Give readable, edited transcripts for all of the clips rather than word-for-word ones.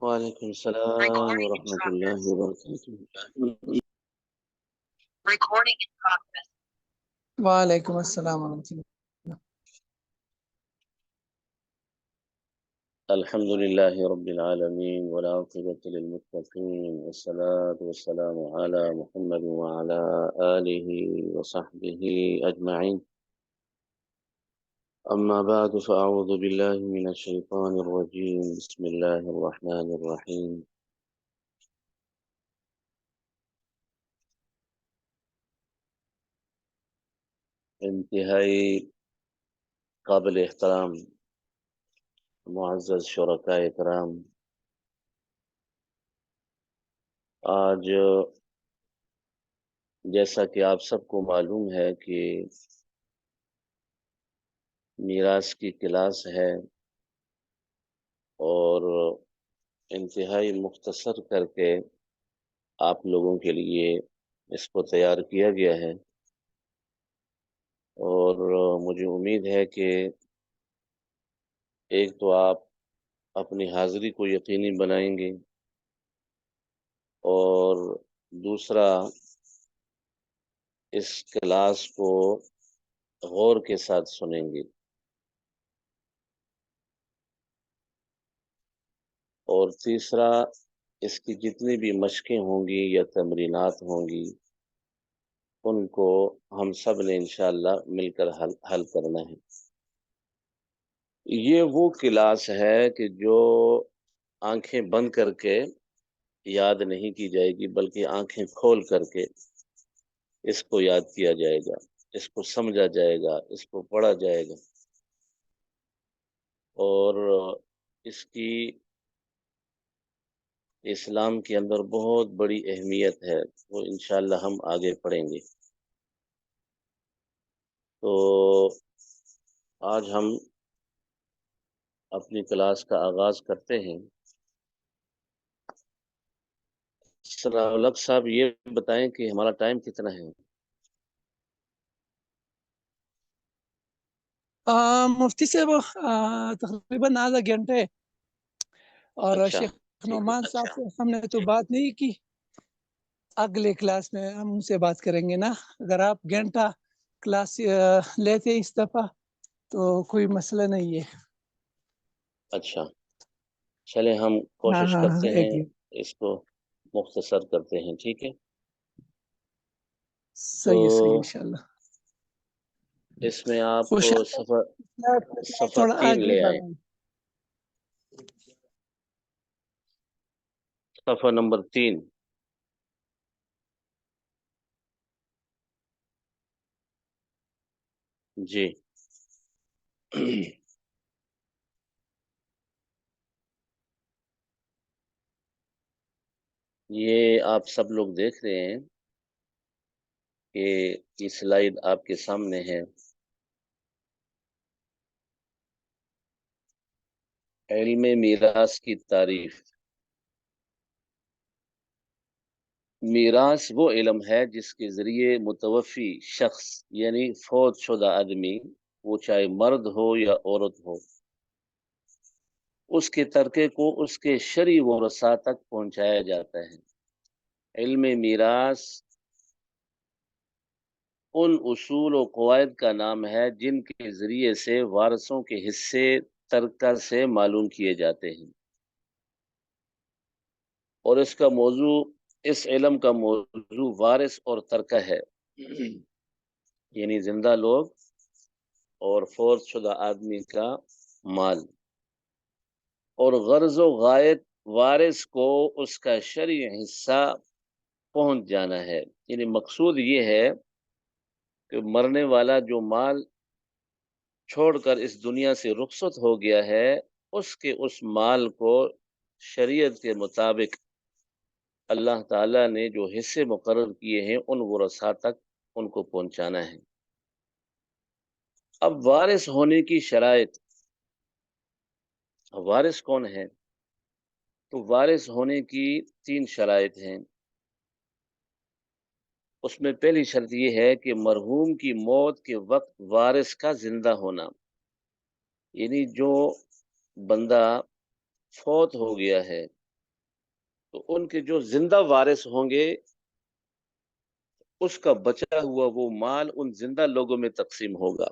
وعلیکم السلام ورحمۃ اللہ وبرکاتہ۔ وعلیکم السلام ورحمۃ اللہ۔ الحمد لله رب العالمين والعاقبة للمتقين والصلاة والسلام على محمد وعلى آله وصحبه أجمعين. أما بعد فأعوذ بالله من الشيطان الرجيم. بسم الله الرحمن الرحيم. انتہائی قابل احترام معزز شرکائے کرام، آج جیسا کہ آپ سب کو معلوم ہے کہ میراث کی کلاس ہے، اور انتہائی مختصر کر کے آپ لوگوں کے لیے اس کو تیار کیا گیا ہے، اور مجھے امید ہے کہ ایک تو آپ اپنی حاضری کو یقینی بنائیں گے، اور دوسرا اس کلاس کو غور کے ساتھ سنیں گے، اور تیسرا اس کی جتنی بھی مشقیں ہوں گی یا تمرینات ہوں گی ان کو ہم سب نے انشاءاللہ مل کر حل کرنا ہے۔ یہ وہ کلاس ہے کہ جو آنکھیں بند کر کے یاد نہیں کی جائے گی، بلکہ آنکھیں کھول کر کے اس کو یاد کیا جائے گا، اس کو سمجھا جائے گا، اس کو پڑھا جائے گا، اور اس کی اسلام کے اندر بہت بڑی اہمیت ہے، وہ انشاءاللہ ہم آگے پڑھیں گے۔ تو آج ہم اپنی کلاس کا آغاز کرتے ہیں۔ الگ صاحب یہ بتائیں کہ ہمارا ٹائم کتنا ہے؟ مفتی صاحب تقریباً آدھا گھنٹے، اور اچھا، شیخ ٹھیک ہے۔ نعمان صاحب سے ہم نے تو بات نہیں کی، اگلے کلاس میں ہم ان سے بات کریں گے نا۔ اگر آپ گھنٹہ کلاس لیتے اس دفعہ تو کوئی مسئلہ نہیں ہے۔ اچھا، چلیں ہم کوشش کرتے ایک ہیں اس کو مختصر کرتے ہیں، ٹھیک ہے؟ صحیح ہے، صحیح انشاءاللہ۔ اس میں آپ صفحہ تھوڑا 3 آگے لے آئیں، بڑھائیں۔ صفحہ نمبر 3۔ جی یہ آپ سب لوگ دیکھ رہے ہیں کہ یہ سلائیڈ آپ کے سامنے ہے۔ علم میراث کی تعریف۔ میراث وہ علم ہے جس کے ذریعے متوفی شخص یعنی فوت شدہ آدمی، وہ چاہے مرد ہو یا عورت ہو، اس کے ترکے کو اس کے شرعی ورثاء تک پہنچایا جاتا ہے۔ علم میراث ان اصول و قواعد کا نام ہے جن کے ذریعے سے وارثوں کے حصے ترکہ سے معلوم کیے جاتے ہیں، اور اس علم کا موضوع وارث اور ترکہ ہے، یعنی زندہ لوگ اور فوت شدہ آدمی کا مال، اور غرض و غایت وارث کو اس کا شرعی حصہ پہنچ جانا ہے۔ یعنی مقصود یہ ہے کہ مرنے والا جو مال چھوڑ کر اس دنیا سے رخصت ہو گیا ہے، اس مال کو شریعت کے مطابق اللہ تعالیٰ نے جو حصے مقرر کیے ہیں ان ورثاء تک ان کو پہنچانا ہے۔ اب وارث ہونے کی شرائط، وارث کون ہے؟ تو وارث ہونے کی 3 شرائط ہیں۔ اس میں پہلی شرط یہ ہے کہ مرحوم کی موت کے وقت وارث کا زندہ ہونا، یعنی جو بندہ فوت ہو گیا ہے تو ان کے جو زندہ وارث ہوں گے اس کا بچا ہوا وہ مال ان زندہ لوگوں میں تقسیم ہوگا.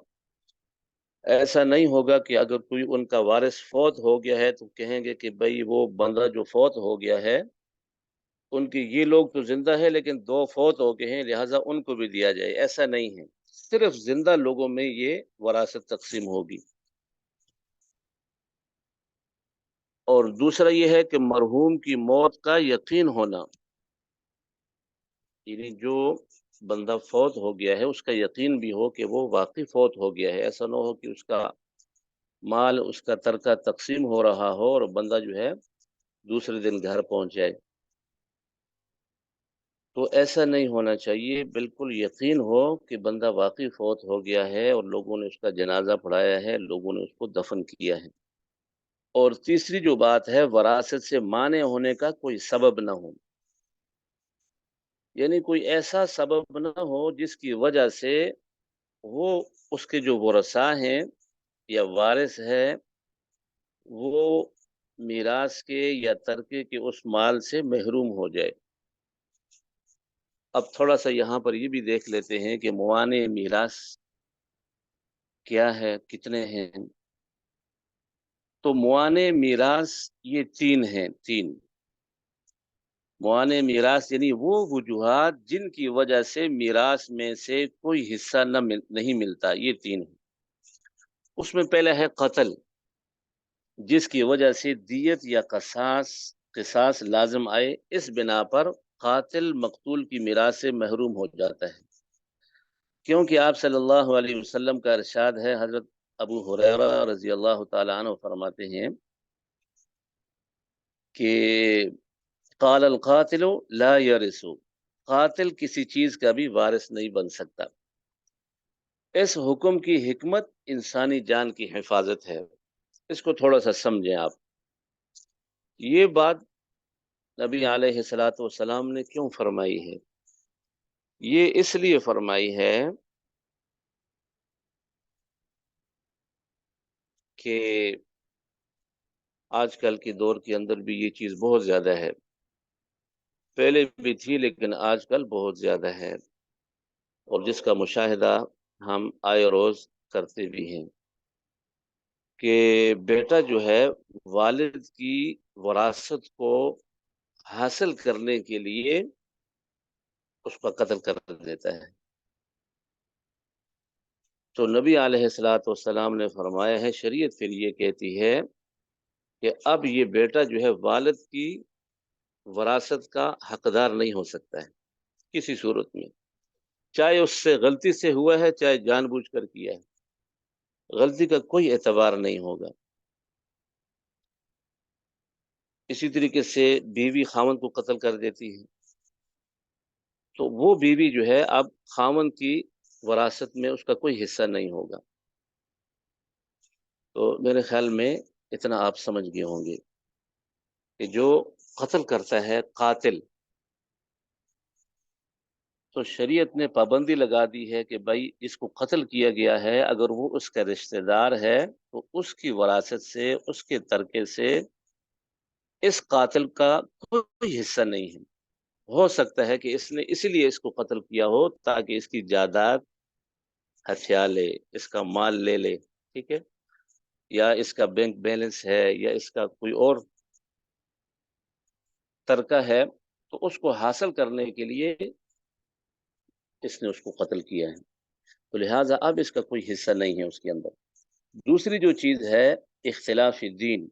ایسا نہیں ہوگا کہ اگر کوئی ان کا وارث فوت ہو گیا ہے تو کہیں گے کہ بھئی وہ بندہ جو فوت ہو گیا ہے ان کی یہ لوگ تو زندہ ہے لیکن 2 فوت ہو گئے ہیں لہٰذا ان کو بھی دیا جائے. ایسا نہیں ہے، صرف زندہ لوگوں میں یہ وراثت تقسیم ہوگی. اور دوسرا یہ ہے کہ مرحوم کی موت کا یقین ہونا، یعنی جو بندہ فوت ہو گیا ہے اس کا یقین بھی ہو کہ وہ واقعی فوت ہو گیا ہے. ایسا نہ ہو کہ اس کا مال اس کا ترکہ تقسیم ہو رہا ہو اور بندہ جو ہے دوسرے دن گھر پہنچ جائے. تو ایسا نہیں ہونا چاہیے، بالکل یقین ہو کہ بندہ واقعی فوت ہو گیا ہے اور لوگوں نے اس کا جنازہ پڑھایا ہے، لوگوں نے اس کو دفن کیا ہے. اور تیسری جو بات ہے، وراثت سے مانع ہونے کا کوئی سبب نہ ہو، یعنی کوئی ایسا سبب نہ ہو جس کی وجہ سے وہ اس کے جو ورثاء ہیں یا وارث ہے وہ میراث کے یا ترکے کے اس مال سے محروم ہو جائے. اب تھوڑا سا یہاں پر یہ بھی دیکھ لیتے ہیں کہ موانع میراث کیا ہے، کتنے ہیں. تو موانع میراث یہ 3 ہیں. 3 موانع میراث یعنی وہ وجوہات جن کی وجہ سے میراث میں سے کوئی حصہ نہیں ملتا، یہ 3 ہیں. اس میں پہلا ہے قتل، جس کی وجہ سے دیت یا قصاص لازم آئے، اس بنا پر قاتل مقتول کی میراث سے محروم ہو جاتا ہے. کیونکہ آپ صلی اللہ علیہ وسلم کا ارشاد ہے، حضرت ابو ہریرہ رضی اللہ تعالیٰ عنہ فرماتے ہیں کہ قال القاتل لا يرث، قاتل کسی چیز کا بھی وارث نہیں بن سکتا. اس حکم کی حکمت انسانی جان کی حفاظت ہے. اس کو تھوڑا سا سمجھیں آپ. یہ بات نبی علیہ الصلوۃ والسلام نے کیوں فرمائی ہے؟ یہ اس لیے فرمائی ہے کہ آج کل کے دور کے اندر بھی یہ چیز بہت زیادہ ہے، پہلے بھی تھی لیکن آج کل بہت زیادہ ہے، اور جس کا مشاہدہ ہم آئے روز کرتے بھی ہیں کہ بیٹا جو ہے والد کی وراثت کو حاصل کرنے کے لیے اس کا قتل کر دیتا ہے. تو نبی علیہ الصلوۃ والسلام نے فرمایا ہے، شریعت پھر یہ کہتی ہے کہ اب یہ بیٹا جو ہے والد کی وراثت کا حقدار نہیں ہو سکتا ہے کسی صورت میں، چاہے اس سے غلطی سے ہوا ہے چاہے جان بوجھ کر کیا ہے، غلطی کا کوئی اعتبار نہیں ہوگا. اسی طریقے سے بیوی خاوند کو قتل کر دیتی ہے تو وہ بیوی جو ہے اب خاوند کی وراثت میں اس کا کوئی حصہ نہیں ہوگا. تو میرے خیال میں اتنا آپ سمجھ گئے ہوں گے کہ جو قتل کرتا ہے قاتل، تو شریعت نے پابندی لگا دی ہے کہ بھائی اس کو قتل کیا گیا ہے، اگر وہ اس کا رشتہ دار ہے تو اس کی وراثت سے، اس کے ترکے سے اس قاتل کا کوئی حصہ نہیں ہے. ہو سکتا ہے کہ اس نے اسی لیے اس کو قتل کیا ہو تاکہ اس کی جائیداد ہتھیا لے، اس کا مال لے لے، ٹھیک ہے، یا اس کا بینک بیلنس ہے یا اس کا کوئی اور ترکہ ہے، تو اس کو حاصل کرنے کے لیے اس نے اس کو قتل کیا ہے. تو لہٰذا اب اس کا کوئی حصہ نہیں ہے اس کے اندر. دوسری جو چیز ہے اختلاف دین،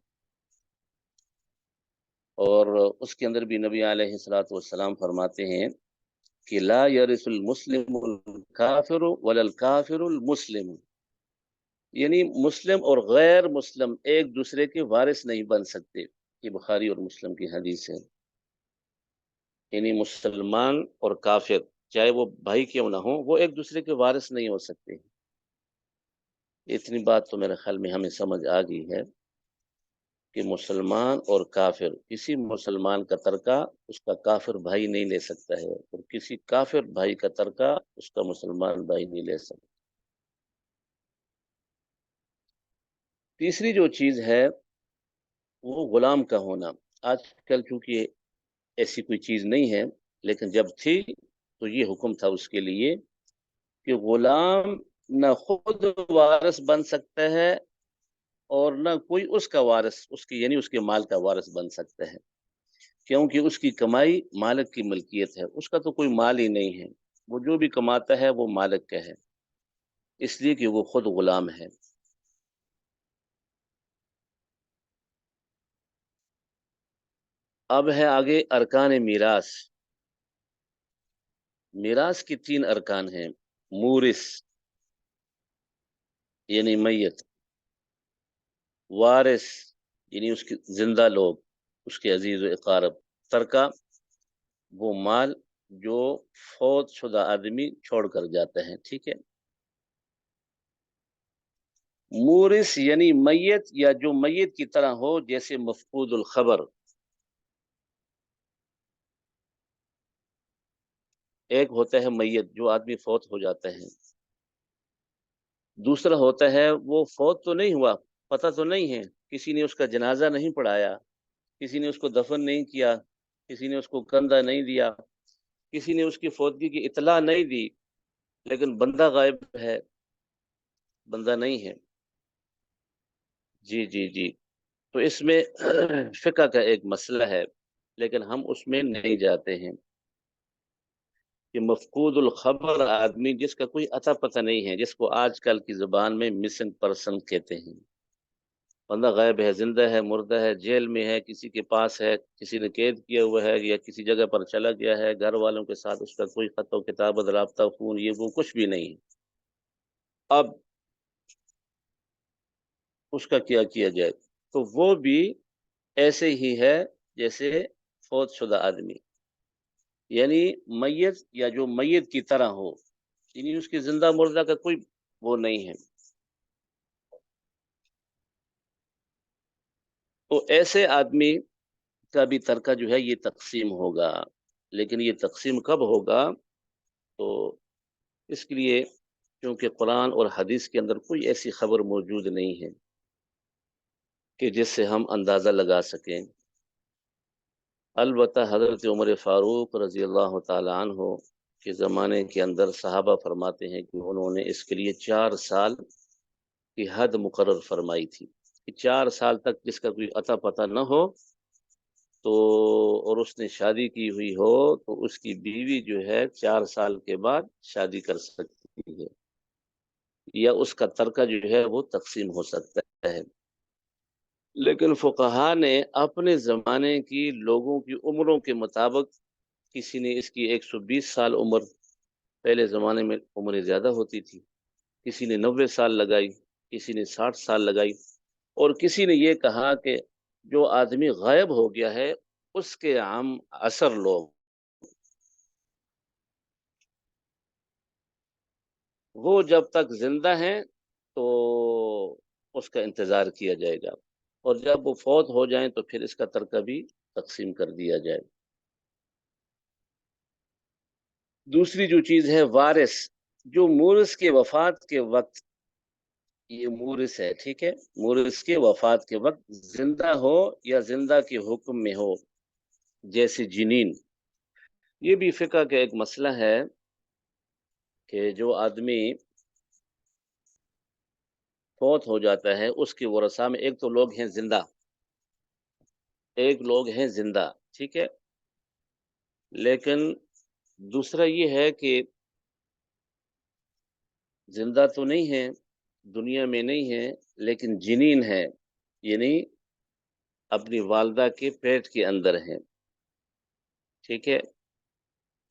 اور اس کے اندر بھی نبی علیہ الصلوۃ والسلام فرماتے ہیں کہ لا یرث المسلم الکافر ولا الکافر المسلم، یعنی مسلم اور غیر مسلم ایک دوسرے کے وارث نہیں بن سکتے. یہ بخاری اور مسلم کی حدیث ہے. یعنی مسلمان اور کافر چاہے وہ بھائی کیوں نہ ہو وہ ایک دوسرے کے وارث نہیں ہو سکتے. اتنی بات تو میرے خیال میں ہمیں سمجھ آ گئی ہے کہ مسلمان اور کافر، کسی مسلمان کا ترکہ اس کا کافر بھائی نہیں لے سکتا ہے اور کسی کافر بھائی کا ترکہ اس کا مسلمان بھائی نہیں لے سکتا. تیسری جو چیز ہے وہ غلام کا ہونا. آج کل چونکہ ایسی کوئی چیز نہیں ہے، لیکن جب تھی تو یہ حکم تھا اس کے لیے کہ غلام نہ خود وارث بن سکتا ہے اور نہ کوئی اس کا وارث، اس کی یعنی اس کے مال کا وارث بن سکتا ہے، کیونکہ اس کی کمائی مالک کی ملکیت ہے، اس کا تو کوئی مال ہی نہیں ہے، وہ جو بھی کماتا ہے وہ مالک کا ہے، اس لیے کہ وہ خود غلام ہے۔ اب ہے آگے ارکان میراث۔ میراث کی 3 ارکان ہیں: مورث یعنی میت، وارث یعنی اس کے زندہ لوگ، اس کے عزیز و اقارب، ترکہ وہ مال جو فوت شدہ آدمی چھوڑ کر جاتا ہے، ٹھیک ہے۔ مورث یعنی میت یا جو میت کی طرح ہو، جیسے مفقود الخبر، ایک ہوتا ہے میت جو آدمی فوت ہو جاتا ہے، دوسرا ہوتا ہے وہ فوت تو نہیں ہوا، پتہ تو نہیں ہے، کسی نے اس کا جنازہ نہیں پڑھایا، کسی نے اس کو دفن نہیں کیا، کسی نے اس کو کندھا نہیں دیا، کسی نے اس کی فوتگی کی اطلاع نہیں دی، لیکن بندہ غائب ہے، بندہ نہیں ہے۔ جی جی جی، تو اس میں فقہ کا ایک مسئلہ ہے، لیکن ہم اس میں نہیں جاتے ہیں کہ مفقود الخبر آدمی جس کا کوئی عطا پتہ نہیں ہے، جس کو آج کل کی زبان میں مسنگ پرسن کہتے ہیں، بندہ غائب ہے، زندہ ہے، مردہ ہے، جیل میں ہے، کسی کے پاس ہے، کسی نے قید کیا ہوا ہے، یا کسی جگہ پر چلا گیا ہے، گھر والوں کے ساتھ اس کا کوئی خط و کتابت، رابطہ، فون، یہ وہ کچھ بھی نہیں ہے۔ اب اس کا کیا کیا جائے؟ تو وہ بھی ایسے ہی ہے جیسے فوت شدہ آدمی، یعنی میت یا جو میت کی طرح ہو، یعنی اس کی زندہ مردہ کا کوئی وہ نہیں ہے، تو ایسے آدمی کا بھی ترکہ جو ہے یہ تقسیم ہوگا، لیکن یہ تقسیم کب ہوگا؟ تو اس کے لیے کیونکہ قرآن اور حدیث کے اندر کوئی ایسی خبر موجود نہیں ہے کہ جس سے ہم اندازہ لگا سکیں۔ البتہ حضرت عمر فاروق رضی اللہ تعالی عنہ کے زمانے کے اندر صحابہ فرماتے ہیں کہ انہوں نے اس کے لیے 4 سال کی حد مقرر فرمائی تھی کہ 4 سال تک جس کا کوئی عطا پتہ نہ ہو تو، اور اس نے شادی کی ہوئی ہو، تو اس کی بیوی جو ہے 4 سال کے بعد شادی کر سکتی ہے، یا اس کا ترکہ جو ہے وہ تقسیم ہو سکتا ہے۔ لیکن فقہا نے اپنے زمانے کی لوگوں کی عمروں کے مطابق، کسی نے اس کی 120 سال عمر، پہلے زمانے میں عمریں زیادہ ہوتی تھی، کسی نے 90 سال لگائی، کسی نے 60 سال لگائی، اور کسی نے یہ کہا کہ جو آدمی غائب ہو گیا ہے اس کے عام اثر لوگ، وہ جب تک زندہ ہیں تو اس کا انتظار کیا جائے گا، اور جب وہ فوت ہو جائیں تو پھر اس کا ترکہ بھی تقسیم کر دیا جائے۔ دوسری جو چیز ہے وارث، جو مورث کے وفات کے وقت، یہ مورث ہے، ٹھیک ہے، مورث کے وفات کے وقت زندہ ہو یا زندہ کے حکم میں ہو، جیسے جنین۔ یہ بھی فقہ کا ایک مسئلہ ہے کہ جو آدمی فوت ہو جاتا ہے اس کے ورثاء میں ایک تو لوگ ہیں زندہ، ایک لوگ ہیں زندہ، ٹھیک ہے، لیکن دوسرا یہ ہے کہ زندہ تو نہیں ہے، دنیا میں نہیں ہے، لیکن جنین ہے، یعنی اپنی والدہ کے پیٹ کے اندر ہے، ٹھیک ہے،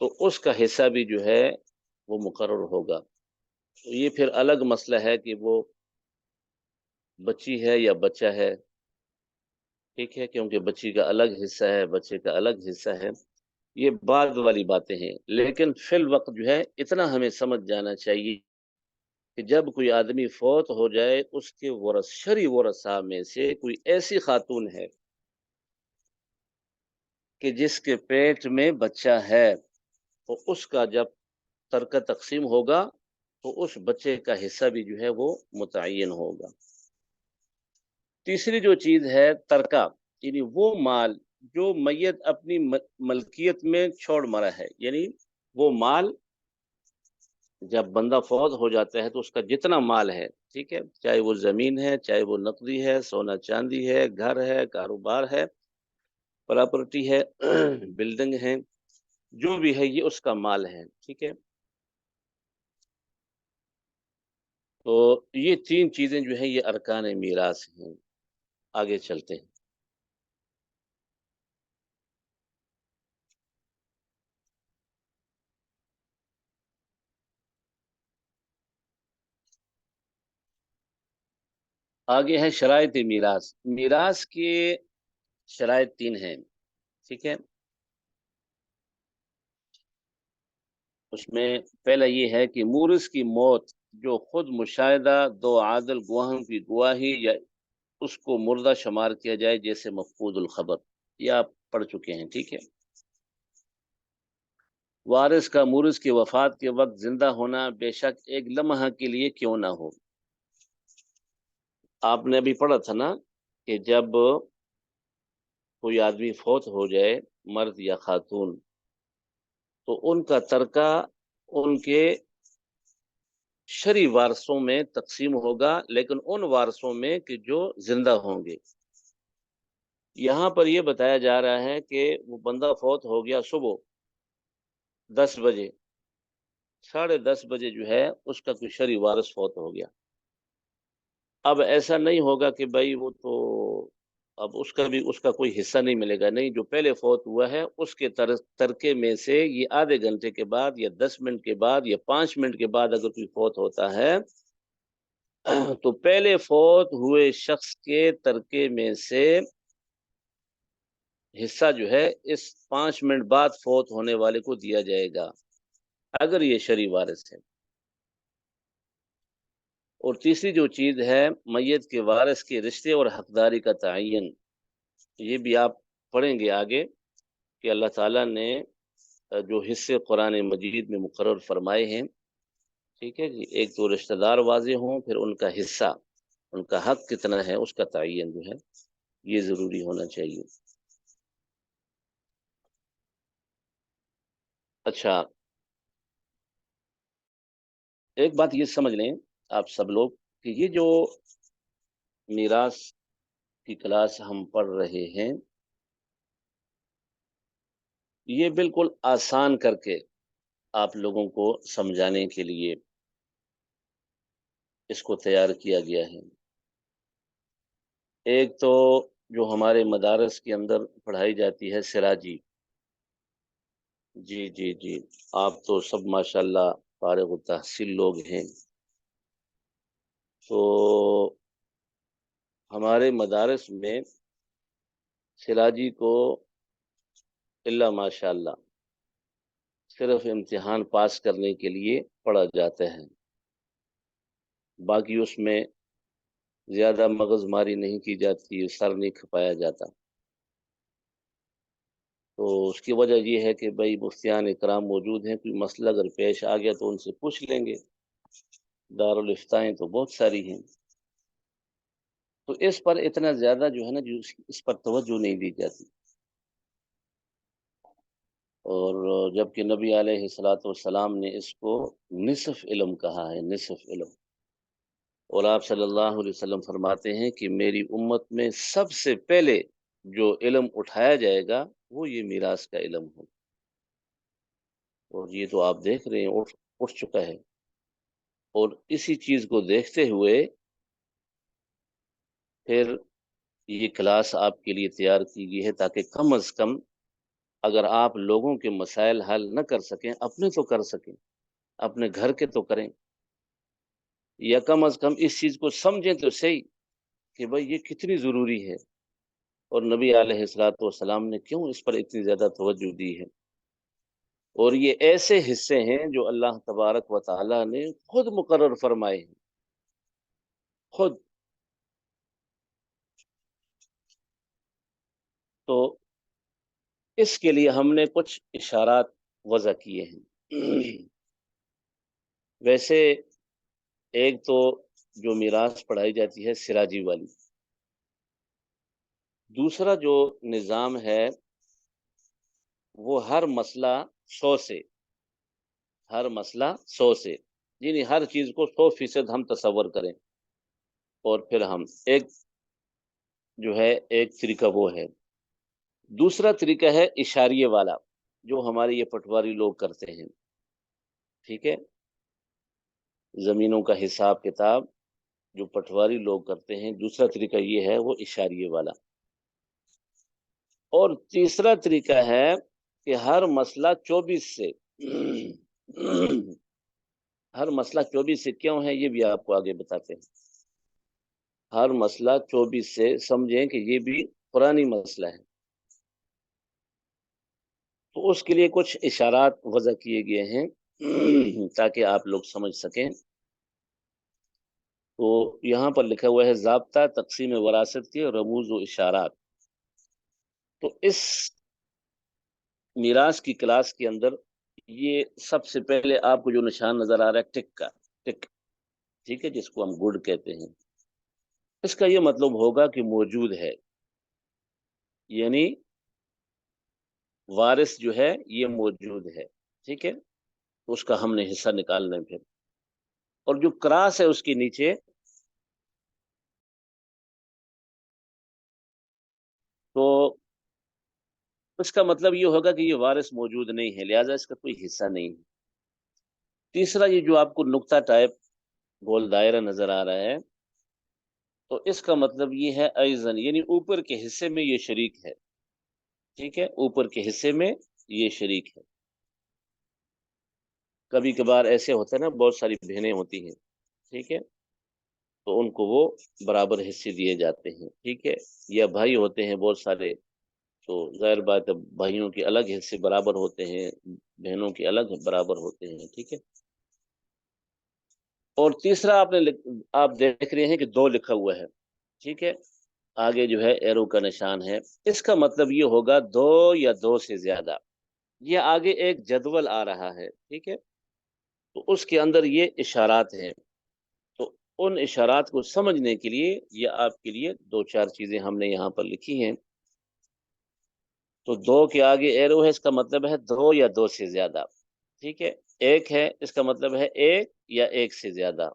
تو اس کا حصہ بھی جو ہے وہ مقرر ہوگا۔ تو یہ پھر الگ مسئلہ ہے کہ وہ بچی ہے یا بچہ ہے، ٹھیک ہے، کیونکہ بچی کا الگ حصہ ہے، بچے کا الگ حصہ ہے، یہ بعد والی باتیں ہیں، لیکن فی الوقت جو ہے اتنا ہمیں سمجھ جانا چاہیے کہ جب کوئی آدمی فوت ہو جائے، اس کے شرعی ورثاء میں سے کوئی ایسی خاتون ہے کہ جس کے پیٹ میں بچہ ہے، تو اس کا جب ترکہ تقسیم ہوگا تو اس بچے کا حصہ بھی جو ہے وہ متعین ہوگا۔ تیسری جو چیز ہے ترکہ، یعنی وہ مال جو میت اپنی ملکیت میں چھوڑ مرا ہے، یعنی وہ مال جب بندہ فوت ہو جاتا ہے تو اس کا جتنا مال ہے، ٹھیک ہے، چاہے وہ زمین ہے، چاہے وہ نقدی ہے، سونا چاندی ہے، گھر ہے، کاروبار ہے، پراپرٹی ہے، بلڈنگ ہے، جو بھی ہے یہ اس کا مال ہے، ٹھیک ہے۔ تو یہ تین چیزیں جو ہیں یہ ارکان میراث ہیں۔ آگے چلتے ہیں۔ آگے ہے شرائط میراث۔ میراث کے شرائط تین ہیں، ٹھیک ہے۔ اس میں پہلا یہ ہے کہ مورث کی موت جو خود مشاہدہ دو عادل گواہوں کی گواہی یا اس کو مردہ شمار کیا جائے، جیسے مفقود الخبر، یہ آپ پڑھ چکے ہیں، ٹھیک ہے۔ وارث کا مورث کی وفات کے وقت زندہ ہونا بے شک ایک لمحہ کے لیے کیوں نہ ہو۔ آپ نے ابھی پڑھا تھا نا کہ جب کوئی آدمی فوت ہو جائے، مرد یا خاتون، تو ان کا ترکہ ان کے شرعی وارثوں میں تقسیم ہوگا، لیکن ان وارثوں میں کہ جو زندہ ہوں گے۔ یہاں پر یہ بتایا جا رہا ہے کہ وہ بندہ فوت ہو گیا صبح 10 بجے، 10:30 بجے جو ہے اس کا کوئی شرعی وارث فوت ہو گیا۔ اب ایسا نہیں ہوگا کہ بھائی وہ تو اب اس کا کوئی حصہ نہیں ملے گا، نہیں، جو پہلے فوت ہوا ہے اس کے ترکے میں سے یہ آدھے گھنٹے کے بعد یا 10 منٹ کے بعد یا 5 منٹ کے بعد اگر کوئی فوت ہوتا ہے تو پہلے فوت ہوئے شخص کے ترکے میں سے حصہ جو ہے اس 5 منٹ بعد فوت ہونے والے کو دیا جائے گا، اگر یہ شرعی وارث ہے۔ اور تیسری جو چیز ہے میت کے وارث کے رشتے اور حقداری کا تعین، یہ بھی آپ پڑھیں گے آگے کہ اللہ تعالیٰ نے جو حصے قرآن مجید میں مقرر فرمائے ہیں، ٹھیک ہے جی، ایک تو رشتہ دار واضح ہوں، پھر ان کا حصہ، ان کا حق کتنا ہے اس کا تعین جو ہے یہ ضروری ہونا چاہیے۔ اچھا، ایک بات یہ سمجھ لیں آپ سب لوگ کہ یہ جو میراث کی کلاس ہم پڑھ رہے ہیں، یہ بالکل آسان کر کے آپ لوگوں کو سمجھانے کے لیے اس کو تیار کیا گیا ہے۔ ایک تو جو ہمارے مدارس کے اندر پڑھائی جاتی ہے سراجی، جی جی جی، آپ تو سب ماشاءاللہ فارغ التحصیل لوگ ہیں، تو ہمارے مدارس میں سراجی کو الا ماشاءاللہ صرف امتحان پاس کرنے کے لیے پڑھا جاتا ہے، باقی اس میں زیادہ مغز ماری نہیں کی جاتی، سر نہیں کھپایا جاتا۔ تو اس کی وجہ یہ ہے کہ بھائی مفتیان اکرام موجود ہیں، کوئی مسئلہ اگر پیش آ گیا تو ان سے پوچھ لیں گے، دارالفتائیں تو بہت ساری ہیں، تو اس پر اتنا زیادہ جو ہے نا جو اس پر توجہ نہیں دی جاتی۔ اور جبکہ نبی علیہ الصلوۃ والسلام نے اس کو نصف علم کہا ہے، نصف علم۔ اور آپ صلی اللہ علیہ وسلم فرماتے ہیں کہ میری امت میں سب سے پہلے جو علم اٹھایا جائے گا وہ یہ میراث کا علم ہو، اور یہ تو آپ دیکھ رہے ہیں اٹھ چکا ہے۔ اور اسی چیز کو دیکھتے ہوئے پھر یہ کلاس آپ کے لیے تیار کی گئی ہے، تاکہ کم از کم اگر آپ لوگوں کے مسائل حل نہ کر سکیں، اپنے تو کر سکیں، اپنے گھر کے تو کریں، یا کم از کم اس چیز کو سمجھیں تو صحیح کہ بھائی یہ کتنی ضروری ہے، اور نبی علیہ الصلوۃ والسلام نے کیوں اس پر اتنی زیادہ توجہ دی ہے۔ اور یہ ایسے حصے ہیں جو اللہ تبارک و تعالی نے خود مقرر فرمائے ہیں، خود۔ تو اس کے لیے ہم نے کچھ اشارات وضع کیے ہیں۔ ویسے ایک تو جو میراث پڑھائی جاتی ہے سراجی والی، دوسرا جو نظام ہے وہ ہر مسئلہ 100 سے، ہر مسئلہ 100 سے، یعنی ہر چیز کو 100% ہم تصور کریں، اور پھر ہم ایک جو ہے ایک طریقہ وہ ہے۔ دوسرا طریقہ ہے اشاریے والا، جو ہمارے یہ پٹواری لوگ کرتے ہیں، ٹھیک ہے، زمینوں کا حساب کتاب جو پٹواری لوگ کرتے ہیں، دوسرا طریقہ یہ ہے وہ اشاریے والا۔ اور تیسرا طریقہ ہے کہ ہر مسئلہ 24 سے، ہر مسئلہ 24 سے کیوں ہے یہ بھی آپ کو آگے بتاتے ہیں۔ ہر مسئلہ 24 سے، سمجھیں کہ یہ بھی قرآنی مسئلہ ہے، تو اس کے لیے کچھ اشارات وضع کیے گئے ہیں تاکہ آپ لوگ سمجھ سکیں۔ تو یہاں پر لکھا ہوا ہے ضابطہ تقسیم وراثت کے رموز و اشارات۔ تو اس میراث کی کلاس کے اندر یہ سب سے پہلے آپ کو جو نشان نظر آ رہا ہے ٹک کا، ٹک، ٹھیک ہے، جس کو ہم گڈ کہتے ہیں، اس کا یہ مطلب ہوگا کہ موجود ہے، یعنی وارث جو ہے یہ موجود ہے، ٹھیک ہے، اس کا ہم نے حصہ نکالنا ہے پھر۔ اور جو کراس ہے اس کے نیچے، تو اس کا مطلب یہ ہوگا کہ یہ وارث موجود نہیں ہے، لہذا اس کا کوئی حصہ نہیں ہے۔ تیسرا یہ جو آپ کو نقطہ ٹائپ گول دائرہ نظر آ رہا ہے، تو اس کا مطلب یہ ہے ایزن، یعنی اوپر کے حصے میں یہ شریک ہے، ٹھیک ہے، اوپر کے حصے میں یہ شریک ہے۔ کبھی کبھار ایسے ہوتا ہے نا، بہت ساری بہنیں ہوتی ہیں، ٹھیک ہے، تو ان کو وہ برابر حصے دیے جاتے ہیں، ٹھیک ہے، یا بھائی ہوتے ہیں بہت سارے، تو ظاہر بات ہے بھائیوں کے الگ حصے برابر ہوتے ہیں، بہنوں کے الگ برابر ہوتے ہیں، ٹھیک ہے۔ اور تیسرا آپ دیکھ رہے ہیں کہ 2 لکھا ہوا ہے، ٹھیک ہے، آگے جو ہے ایرو کا نشان ہے، اس کا مطلب یہ ہوگا 2 یا 2 سے زیادہ۔ یہ آگے ایک جدول آ رہا ہے، ٹھیک ہے، تو اس کے اندر یہ اشارات ہیں، تو ان اشارات کو سمجھنے کے لیے یہ آپ کے لیے 2-4 چیزیں ہم نے یہاں پر لکھی ہیں۔ تو 2 کے آگے ایرو ہے، اس کا مطلب ہے 2 یا 2 سے زیادہ، ٹھیک ہے۔ 1 ہے، اس کا مطلب ہے 1 یا 1 سے زیادہ،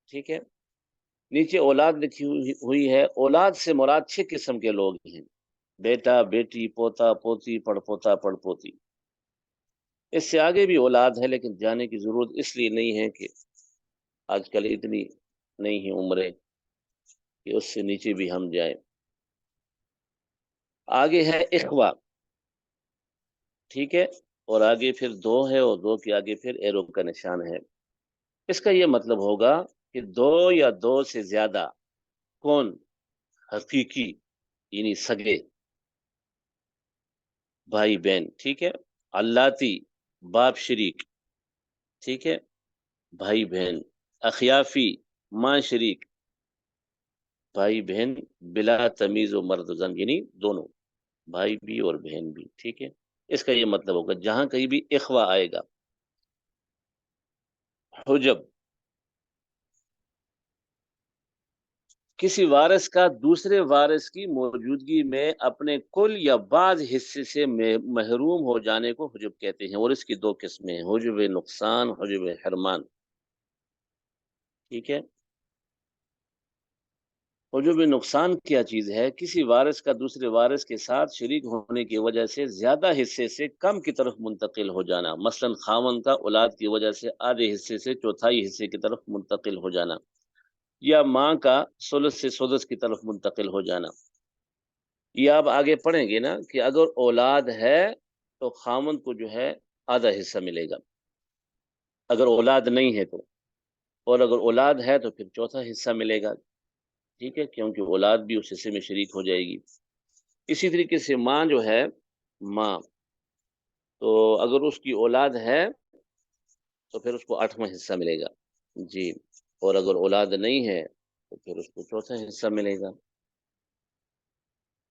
ٹھیک ہے۔ نیچے اولاد لکھی ہوئی ہے، اولاد سے مراد 6 قسم کے لوگ ہیں، بیٹا، بیٹی، پوتا، پوتی، پڑ پوتا، پڑ پوتی۔ اس سے آگے بھی اولاد ہے، لیکن جانے کی ضرورت اس لیے نہیں ہے کہ آج کل اتنی نہیں ہے عمریں کہ اس سے نیچے بھی ہم جائیں۔ آگے ہے اخوہ، ٹھیک ہے، اور آگے پھر 2 ہے، اور 2 کے آگے پھر ایرو کا نشان ہے۔ اس کا یہ مطلب ہوگا کہ 2 یا 2 سے زیادہ کون؟ حقیقی، یعنی سگے بھائی بہن، ٹھیک ہے، اللاتی باپ شریک، ٹھیک ہے، بھائی بہن، اخیافی ماں شریک، بھائی بہن بلا تمیز و مرد و زن، یعنی دونوں بھائی بھی اور بہن بھی، ٹھیک ہے۔ اس کا یہ مطلب ہوگا جہاں کہیں بھی اخوہ آئے گا۔ حجب، کسی وارث کا دوسرے وارث کی موجودگی میں اپنے کل یا بعض حصے سے محروم ہو جانے کو حجب کہتے ہیں، اور اس کی 2 قسمیں ہیں، حجب نقصان، حجب حرمان، ٹھیک ہے۔ حجب نقصان کیا چیز ہے؟ کسی وارث کا دوسرے وارث کے ساتھ شریک ہونے کی وجہ سے زیادہ حصے سے کم کی طرف منتقل ہو جانا، مثلا خاوند کا اولاد کی وجہ سے آدھے حصے سے چوتھائی حصے کی طرف منتقل ہو جانا، یا ماں کا ثلث سے سدس کی طرف منتقل ہو جانا۔ یہ آپ آگے پڑھیں گے نا کہ اگر اولاد ہے تو خاوند کو جو ہے آدھا حصہ ملے گا، اگر اولاد نہیں ہے تو، اور اگر اولاد ہے تو پھر چوتھا حصہ ملے گا، ٹھیک ہے، کیونکہ اولاد بھی اس حصے میں شریک ہو جائے گی۔ اسی طریقے سے ماں جو ہے، ماں، تو اگر اس کی اولاد ہے تو پھر اس کو 8واں حصہ ملے گا، جی، اور اگر اولاد نہیں ہے تو پھر اس کو چوتھا حصہ ملے گا۔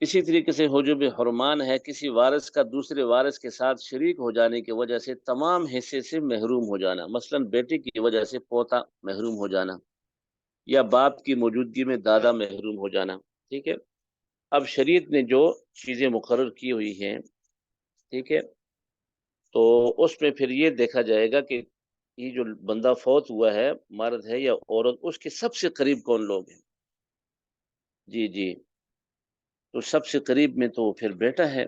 اسی طریقے سے حجب حرمان ہے، کسی وارث کا دوسرے وارث کے ساتھ شریک ہو جانے کی وجہ سے تمام حصے سے محروم ہو جانا، مثلا بیٹے کی وجہ سے پوتا محروم ہو جانا، یا باپ کی موجودگی میں دادا محروم ہو جانا، ٹھیک ہے۔ اب شریعت نے جو چیزیں مقرر کی ہوئی ہیں، ٹھیک ہے، تو اس میں پھر یہ دیکھا جائے گا کہ یہ جو بندہ فوت ہوا ہے، مرد ہے یا عورت، اس کے سب سے قریب کون لوگ ہیں؟ جی جی، تو سب سے قریب میں تو پھر بیٹا ہے.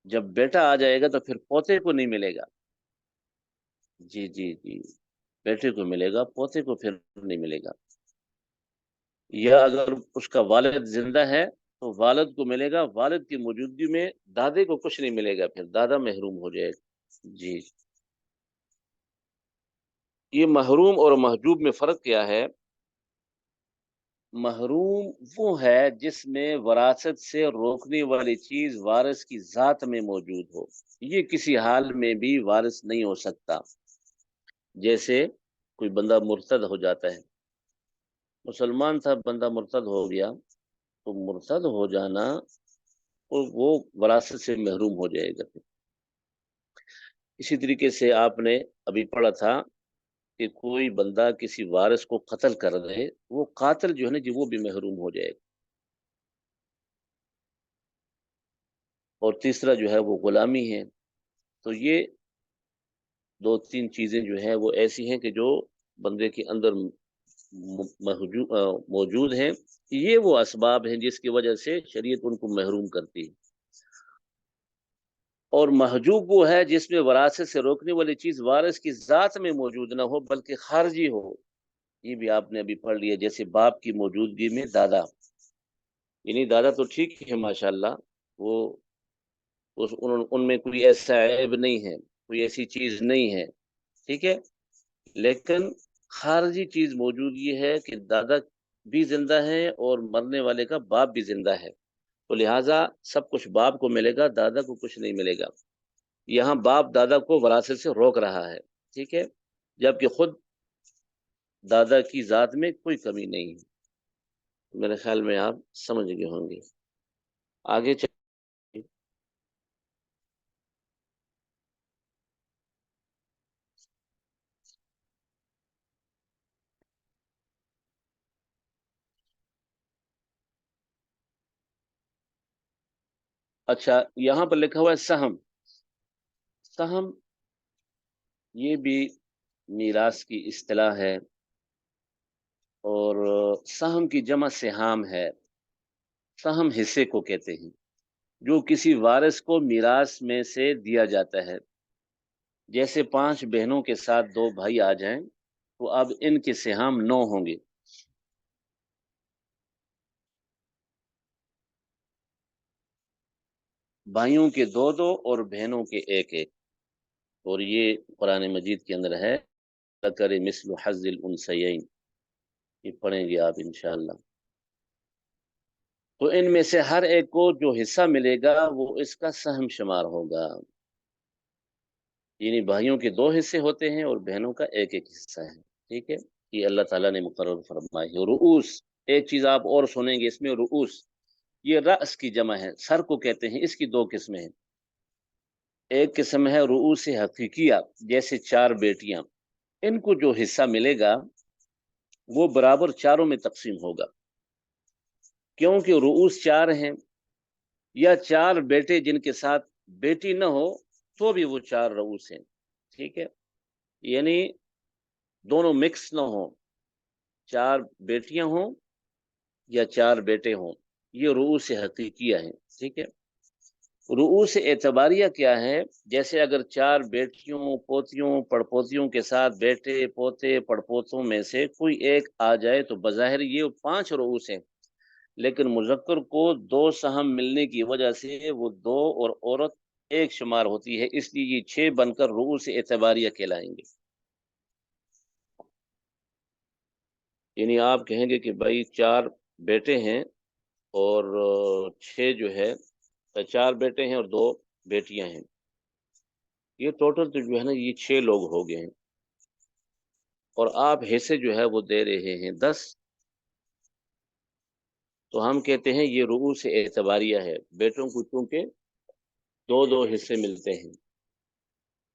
جب بیٹا آ جائے گا تو پھر پوتے کو نہیں ملے گا. جی جی جی، بیٹے کو ملے گا، پوتے کو پھر نہیں ملے گا. یا اگر اس کا والد زندہ ہے تو والد کو ملے گا، والد کی موجودگی میں دادے کو کچھ نہیں ملے گا، پھر دادا محروم ہو جائے گا. جی، یہ محروم اور محجوب میں فرق کیا ہے؟ محروم وہ ہے جس میں وراثت سے روکنے والی چیز وارث کی ذات میں موجود ہو، یہ کسی حال میں بھی وارث نہیں ہو سکتا. جیسے کوئی بندہ مرتد ہو جاتا ہے، مسلمان تھا، بندہ مرتد ہو گیا، تو مرتد ہو جانا وہ وراثت سے محروم ہو جائے گا. اسی طریقے سے آپ نے ابھی پڑھا تھا کہ کوئی بندہ کسی وارث کو قتل کر دے، وہ قاتل جو ہے نا جی، وہ بھی محروم ہو جائے گا. اور تیسرا جو ہے وہ غلامی ہے. تو یہ دو تین چیزیں جو ہیں وہ ایسی ہیں کہ جو بندے کے اندر موجود ہیں. یہ وہ اسباب ہیں جس کی وجہ سے شریعت ان کو محروم کرتی ہے. اور محجوب وہ ہے جس میں وراثت سے روکنے والی چیز وارث کی ذات میں موجود نہ ہو بلکہ خارجی ہو. یہ بھی آپ نے ابھی پڑھ لیا، جیسے باپ کی موجودگی میں دادا، یعنی دادا تو ٹھیک ہے ماشاءاللہ، وہ ان میں کوئی ایسا عیب نہیں ہے، کوئی ایسی چیز نہیں ہے، ٹھیک ہے، لیکن خارجی چیز موجود یہ ہے کہ دادا بھی زندہ ہے اور مرنے والے کا باپ بھی زندہ ہے، تو لہٰذا سب کچھ باپ کو ملے گا، دادا کو کچھ نہیں ملے گا. یہاں باپ دادا کو وراثت سے روک رہا ہے، ٹھیک ہے، جبکہ خود دادا کی ذات میں کوئی کمی نہیں ہے. میرے خیال میں آپ سمجھ گئے ہوں گے. آگے اچھا، یہاں پر لکھا ہوا ہے سہم. سہم یہ بھی میراث کی اصطلاح ہے، اور سہم کی جمع سہام ہے. سہم حصے کو کہتے ہیں جو کسی وارث کو میراث میں سے دیا جاتا ہے. جیسے 5 بہنوں کے ساتھ 2 بھائی آ جائیں تو اب ان کے سہام 9 ہوں گے. بھائیوں کے 2 اور بہنوں کے 1. اور یہ قرآن مجید کے اندر ہے، ذکر مثل حظ الانثیین، یہ پڑھیں گے آپ انشاءاللہ. تو ان میں سے ہر ایک کو جو حصہ ملے گا وہ اس کا سہم شمار ہوگا. یعنی بھائیوں کے 2 حصے ہوتے ہیں اور بہنوں کا 1 حصہ ہے، ٹھیک ہے. یہ اللہ تعالیٰ نے مقرر فرمائی ہے. رؤوس، ایک چیز آپ اور سنیں گے اس میں، رؤوس یہ رأس کی جمع ہے، سر کو کہتے ہیں. اس کی 2 قسمیں ہیں. ایک قسم ہے رؤوس حقیقیہ، جیسے 4 بیٹیاں، ان کو جو حصہ ملے گا وہ برابر چاروں میں تقسیم ہوگا، کیونکہ رؤوس 4 ہیں. یا 4 بیٹے جن کے ساتھ بیٹی نہ ہو تو بھی وہ 4 رؤوس ہیں، ٹھیک ہے. یعنی دونوں مکس نہ ہوں، 4 بیٹیاں ہوں یا 4 بیٹے ہوں، یہ رؤوس حقیقیہ ہیں، ٹھیک ہے. رؤوس اعتباریہ کیا ہے؟ جیسے اگر 4 بیٹیوں، پوتیوں، پڑپوتیوں کے ساتھ بیٹے، پوتے، پڑپوتوں میں سے کوئی ایک آ جائے تو بظاہر یہ 5 رؤوس ہیں، لیکن مذکر کو 2 سہم ملنے کی وجہ سے وہ 2 اور عورت 1 شمار ہوتی ہے، اس لیے یہ 6 بن کر رؤوس اعتباریہ کہلائیں گے. یعنی آپ کہیں گے کہ بھائی 4 بیٹے ہیں اور 6 جو ہے، 4 بیٹے ہیں اور 2 بیٹیاں ہیں، یہ ٹوٹل تو جو ہے نا یہ 6 لوگ ہو گئے ہیں، اور آپ حصے جو ہے وہ دے رہے ہیں 10. تو ہم کہتے ہیں یہ رؤوس اعتباریہ ہے. بیٹوں کو چونکہ 2 حصے ملتے ہیں،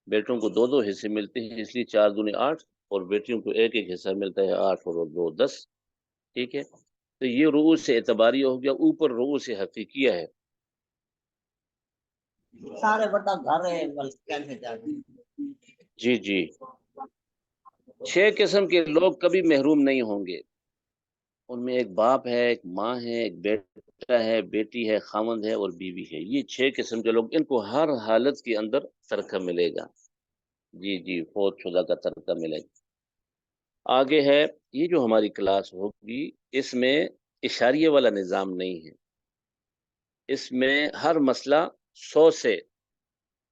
بیٹوں کو 2 حصے ملتے ہیں، اس لیے 4 دونی 8، اور بیٹیوں کو 1 حصہ ملتا ہے، 8 اور 2 10، ٹھیک ہے. تو یہ رؤوس اعتباری ہو گیا، اوپر رؤوس حقیقیہ ہے. سارے بڑا گھر ہے کیسے جاتے. جی جی، 6 قسم کے لوگ کبھی محروم نہیں ہوں گے. ان میں ایک باپ ہے، ایک ماں ہے، ایک بیٹا ہے، بیٹی ہے، خاوند ہے اور بیوی ہے. یہ 6 قسم کے لوگ، ان کو ہر حالت کے اندر ترکہ ملے گا. جی جی، فوت شدہ کا ترکہ ملے گا. آگے ہے، یہ جو ہماری کلاس ہوگی اس میں اشاریہ والا نظام نہیں ہے. اس میں ہر مسئلہ 100 سے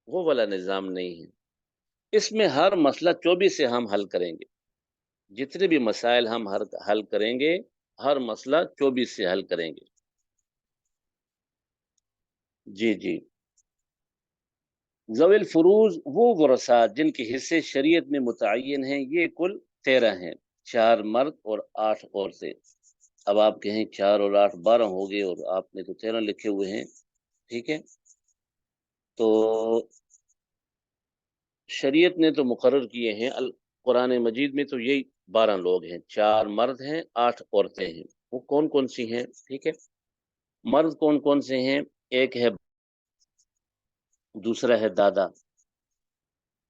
وہ والا نظام نہیں ہے. اس میں ہر مسئلہ 24 سے ہم حل کریں گے. جتنے بھی مسائل ہم حل کریں گے، ہر مسئلہ 24 سے حل کریں گے. جی جی، ذوی الفروز وہ ورثات جن کے حصے شریعت میں متعین ہیں، یہ کل 13 ہیں. 4 مرد اور 8 عورتیں. اب آپ کہیں 4 اور 8 12 ہو گئے، اور آپ نے تو 13 لکھے ہوئے ہیں. ٹھیک ہے، تو شریعت نے تو مقرر کیے ہیں، قرآن مجید میں تو یہی 12 لوگ ہیں. 4 مرد ہیں، 8 عورتیں ہیں. وہ کون کون سی ہیں؟ ٹھیک ہے، مرد کون کون سے ہیں؟ ایک ہے، دوسرا ہے دادا،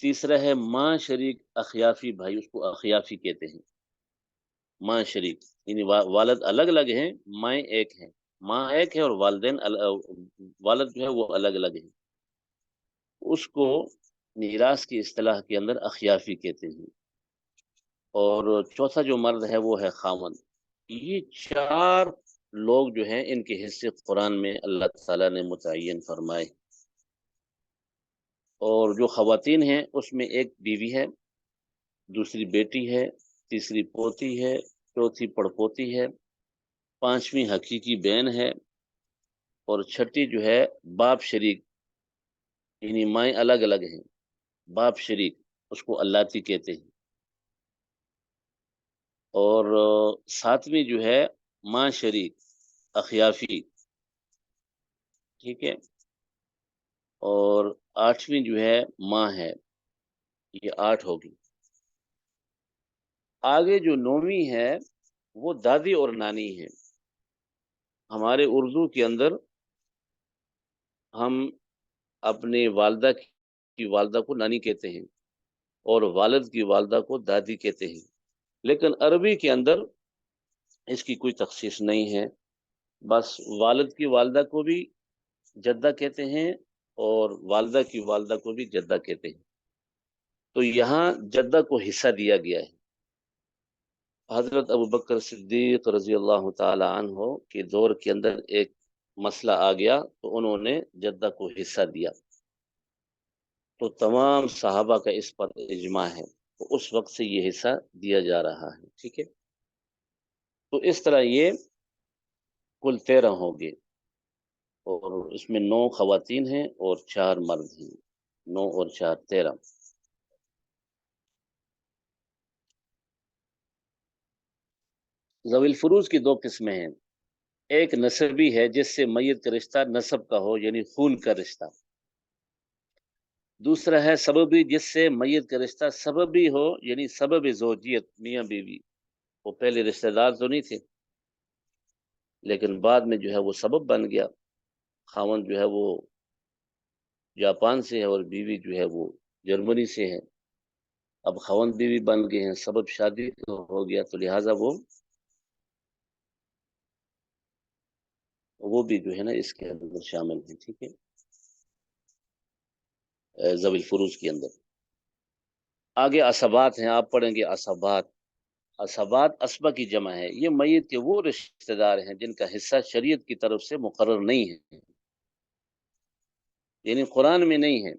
تیسرا ہے ماں شریک اخیافی بھائی، اس کو اخیافی کہتے ہیں. ماں شریک یعنی والد الگ الگ ہیں، مائیں ایک ہیں. ماں ایک ہے اور والدین والد جو ہے وہ الگ الگ ہیں. اس کو میراث کی اصطلاح کے اندر اخیافی کہتے ہیں. اور چوتھا جو مرد ہے وہ ہے خاوند. یہ 4 لوگ جو ہیں ان کے حصے قرآن میں اللہ تعالیٰ نے متعین فرمائے. اور جو خواتین ہیں اس میں ایک بیوی ہے، دوسری بیٹی ہے، تیسری پوتی ہے، چوتھی پڑپوتی ہے، 5ویں حقیقی بہن ہے، اور چھٹی جو ہے باپ شریک، یعنی مائیں الگ الگ ہیں، باپ شریک اس کو اللاتی کہتے ہیں. اور 7ویں جو ہے ماں شریک اخیافی. ٹھیک ہے، اور 8ویں جو ہے ماں ہے. یہ 8 ہوگی. آگے جو 9ویں ہے وہ دادی اور نانی ہے. ہمارے اردو کے اندر ہم اپنے والدہ کی والدہ کو نانی کہتے ہیں، اور والد کی والدہ کو دادی کہتے ہیں. لیکن عربی کے اندر اس کی کوئی تخصیص نہیں ہے. بس والد کی والدہ کو بھی جدہ کہتے ہیں، اور والدہ کی والدہ کو بھی جدہ کہتے ہیں. تو یہاں جدہ کو حصہ دیا گیا ہے. حضرت ابوبکر صدیق رضی اللہ تعالی عنہ کے دور کے اندر ایک مسئلہ آ گیا، تو انہوں نے جدہ کو حصہ دیا. تو تمام صحابہ کا اس پر اجماع ہے، تو اس وقت سے یہ حصہ دیا جا رہا ہے. ٹھیک ہے، تو اس طرح یہ کل 13 ہو گئے، اور اس میں 9 خواتین ہیں اور 4 مرد ہیں. 9 اور 4 13. ذوی الفروز کی 2 قسمیں ہیں. ایک نسبی ہے جس سے میت کا رشتہ نسب کا ہو، یعنی خون کا رشتہ. دوسرا ہے سببی، جس سے میت کا رشتہ سببی ہو، یعنی سبب زوجیت، میاں بیوی. وہ پہلے رشتہ دار تو نہیں تھے، لیکن بعد میں جو ہے وہ سبب بن گیا. خاوند جو ہے وہ جاپان سے ہے، اور بیوی جو ہے وہ جرمنی سے ہے. اب خاوند بیوی بن گئے ہیں، سبب شادی ہو گیا، تو لہٰذا وہ بھی جو ہے نا اس کے اندر شامل ہیں. ٹھیک ہے، ذوی الفروز کے اندر. آگے عصبات ہیں، آپ پڑھیں گے عصبات. عصبات اسبہ کی جمع ہے. یہ میت کے وہ رشتہ دار ہیں جن کا حصہ شریعت کی طرف سے مقرر نہیں ہے، یعنی قرآن میں نہیں ہے.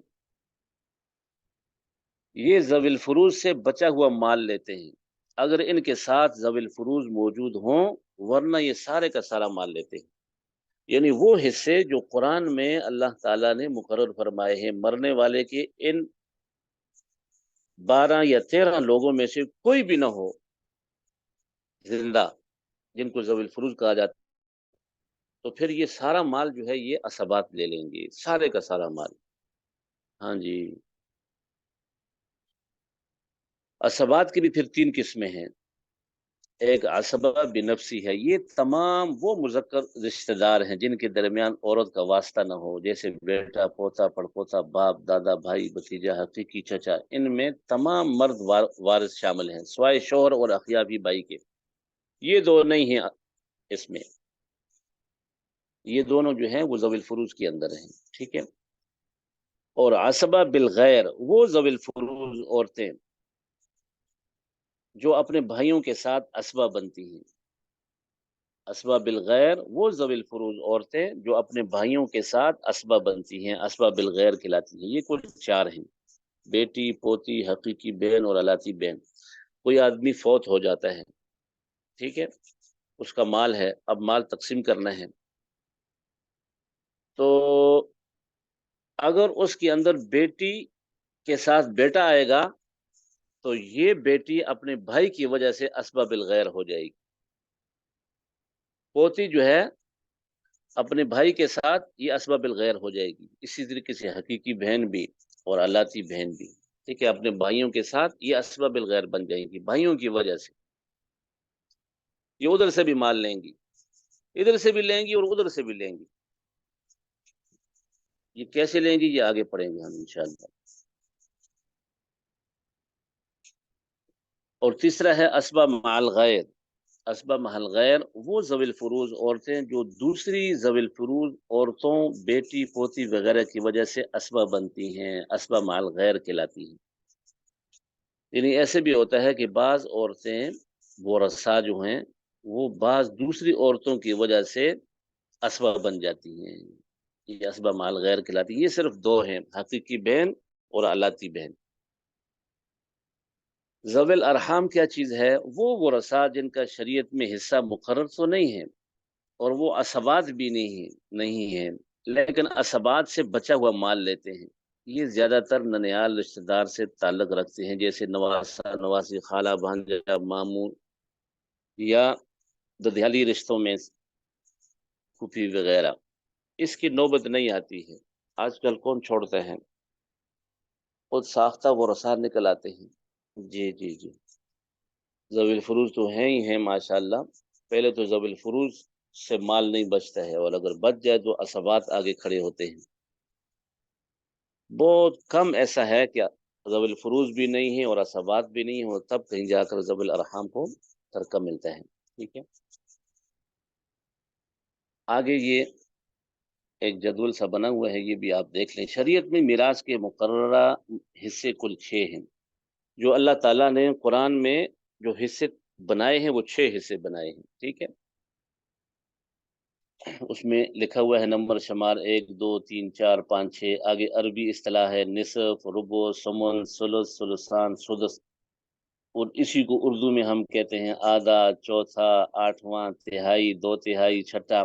یہ ذوی الفروز سے بچا ہوا مال لیتے ہیں اگر ان کے ساتھ ذوی الفروز موجود ہوں، ورنہ یہ سارے کا سارا مال لیتے ہیں. یعنی وہ حصے جو قرآن میں اللہ تعالیٰ نے مقرر فرمائے ہیں، مرنے والے کے ان 12 یا 13 لوگوں میں سے کوئی بھی نہ ہو زندہ، جن کو ذوی الفروز کہا جاتا، تو پھر یہ سارا مال جو ہے یہ عصبات لے لیں گے، سارے کا سارا مال. ہاں جی. عصبات کی بھی پھر 3 قسمیں ہیں. ایک عصبہ بنفسی ہے، یہ تمام وہ مذکر رشتہ دار ہیں جن کے درمیان عورت کا واسطہ نہ ہو، جیسے بیٹا، پوتا، پڑپوتا، باپ، دادا، بھائی، بھتیجا، حقیقی چچا، ان میں تمام مرد وارث شامل ہیں سوائے شوہر اور اخیافی بھائی کے، یہ دو نہیں ہیں اس میں، یہ دونوں جو ہیں وہ ذوی الفروض کے اندر ہیں، ٹھیک ہے۔ اور عصبہ بالغیر وہ ذوی الفروض عورتیں جو اپنے بھائیوں کے ساتھ عصبہ بنتی ہیں، عصبہ بالغیر وہ ذوی الفروض عورتیں جو اپنے بھائیوں کے ساتھ عصبہ بنتی ہیں، عصبہ بالغیر کہلاتی ہیں۔ یہ کل 4 ہیں: بیٹی، پوتی، حقیقی بہن اور الاتی بہن۔ کوئی آدمی فوت ہو جاتا ہے، ٹھیک ہے، اس کا مال ہے، اب مال تقسیم کرنا ہے، تو اگر اس کے اندر بیٹی کے ساتھ بیٹا آئے گا تو یہ بیٹی اپنے بھائی کی وجہ سے عصبہ بالغیر ہو جائے گی، پوتی جو ہے اپنے بھائی کے ساتھ یہ عصبہ بالغیر ہو جائے گی، اسی طریقے سے حقیقی بہن بھی اور الاتی بہن بھی، ٹھیک ہے، اپنے بھائیوں کے ساتھ یہ عصبہ بالغیر بن جائیں گی بھائیوں کی وجہ سے، یہ ادھر سے بھی مال لیں گی، ادھر سے بھی لیں گی اور ادھر سے بھی لیں گی، یہ کیسے لیں گی یہ آگے پڑھیں گے ہم انشاءاللہ۔ اور تیسرا ہے عصبہ مع الغیر، عصبہ مع الغیر وہ ذوی الفروض عورتیں جو دوسری ذوی الفروض عورتوں، بیٹی، پوتی وغیرہ کی وجہ سے عصبہ بنتی ہیں، عصبہ مع الغیر کہلاتی ہیں۔ یعنی ایسے بھی ہوتا ہے کہ بعض عورتیں ورثاء جو ہیں وہ بعض دوسری عورتوں کی وجہ سے عصبہ بن جاتی ہیں، یہ عصبہ مع الغیر کہلاتی ہیں۔ یہ صرف 2 ہیں: حقیقی بہن اور الاتی بہن۔ ذوی الارحام کیا چیز ہے؟ وہ ورثاء جن کا شریعت میں حصہ مقرر تو نہیں ہے اور وہ عصبات بھی نہیں ہیں، لیکن عصبات سے بچا ہوا مال لیتے ہیں۔ یہ زیادہ تر ننیال رشتہ دار سے تعلق رکھتے ہیں، جیسے نواسا، نواسی، خالہ، بھانجا، ماموں، یا ددھیالی رشتوں میں پھوپھی وغیرہ۔ اس کی نوبت نہیں آتی ہے، آج کل کون چھوڑتے ہیں، خود ساختہ ورثاء نکل آتے ہیں۔ جی جی جی، ذوی الفروض تو ہیں ہی ہیں ماشاءاللہ، پہلے تو ذوی الفروض سے مال نہیں بچتا ہے، اور اگر بچ جائے تو عصبات آگے کھڑے ہوتے ہیں۔ بہت کم ایسا ہے کہ ذوی الفروض بھی نہیں ہے اور عصبات بھی نہیں ہے، اور تب کہیں جا کر ذوی الارحام کو ترکہ ملتا ہے، ٹھیک ہے۔ آگے یہ ایک جدول سا بنا ہوا ہے، یہ بھی آپ دیکھ لیں۔ شریعت میں میراث کے مقررہ حصے کل 6 ہیں، جو اللہ تعالیٰ نے قرآن میں جو حصے بنائے ہیں وہ 6 حصے بنائے ہیں، ٹھیک ہے۔ اس میں لکھا ہوا ہے نمبر شمار 1 2 3 4 5 6، آگے عربی اصطلاح ہے نصف، ربع، ثمن، ثلث، ثلثان، سدس، اور اسی کو اردو میں ہم کہتے ہیں آدھا، چوتھا، آٹھواں، تہائی، 2/3، چھٹا،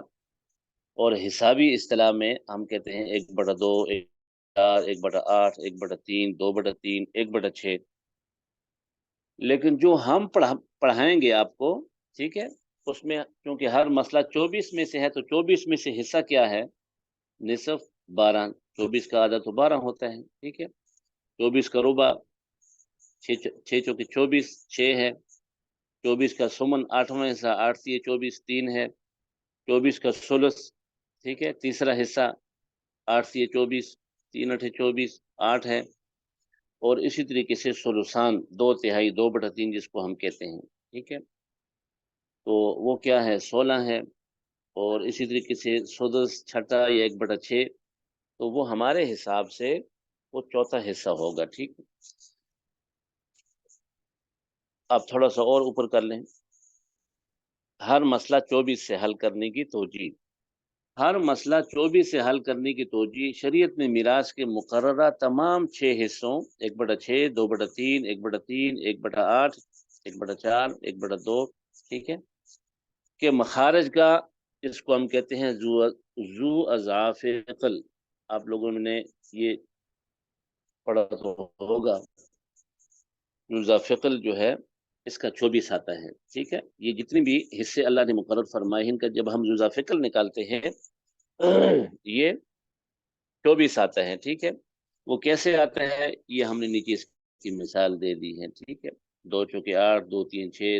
اور حسابی اصطلاح میں ہم کہتے ہیں 1/2، 1/4، 1/8، 1/3، 2/3، 1/6۔ لیکن جو ہم پڑھائیں گے آپ کو، ٹھیک ہے، اس میں کیونکہ ہر مسئلہ 24 میں سے ہے تو 24 میں سے حصہ کیا ہے؟ نصف 12، 24 کا آدھا تو 12 ہوتا ہے، ٹھیک ہے، 24 کا ربع 6 چوکے 24، 6 ہے، 24 کا سمن 8واں حصہ 8 سے 24 3 ہے، 24 کا ثلث، ٹھیک ہے، تیسرا حصہ 8 سے 24 3 8 24 8 ہے، اور اسی طریقے سے ثلثان 2/3، 2/3 جس کو ہم کہتے ہیں، ٹھیک ہے، تو وہ کیا ہے؟ 16 ہے، اور اسی طریقے سے سدس چھٹا یا 1/6، تو وہ ہمارے حساب سے وہ چوتھا حصہ ہوگا، ٹھیک ہے۔ آپ تھوڑا سا اور اوپر کر لیں، ہر مسئلہ 24 سے حل کرنے کی توجیہ، ہر مسئلہ 24 سے حل کرنے کی توجیہ شریعت میں میراث کے مقررہ تمام 6 حصوں 1/6، 2/3، 1/3، 1/8، 1/4، 1/2، ٹھیک ہے، کہ مخارج کا، اس کو ہم کہتے ہیں ذو اضعاف عقل، آپ لوگوں نے یہ پڑھا تو ہوگا، ذو اضعاف عقل جو ہے اس کا 24 آتا ہے، ٹھیک ہے، یہ جتنے بھی حصے اللہ نے مقرر فرمائے ان کا جب ہم ذو اضعاف عقل نکالتے ہیں یہ 24 آتا ہے، ٹھیک ہے۔ وہ کیسے آتا ہے یہ ہم نے نیچے اس کی مثال دے دی ہے، ٹھیک ہے، 2 چوکے 8، 2 3 6،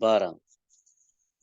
12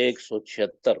176।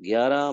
11,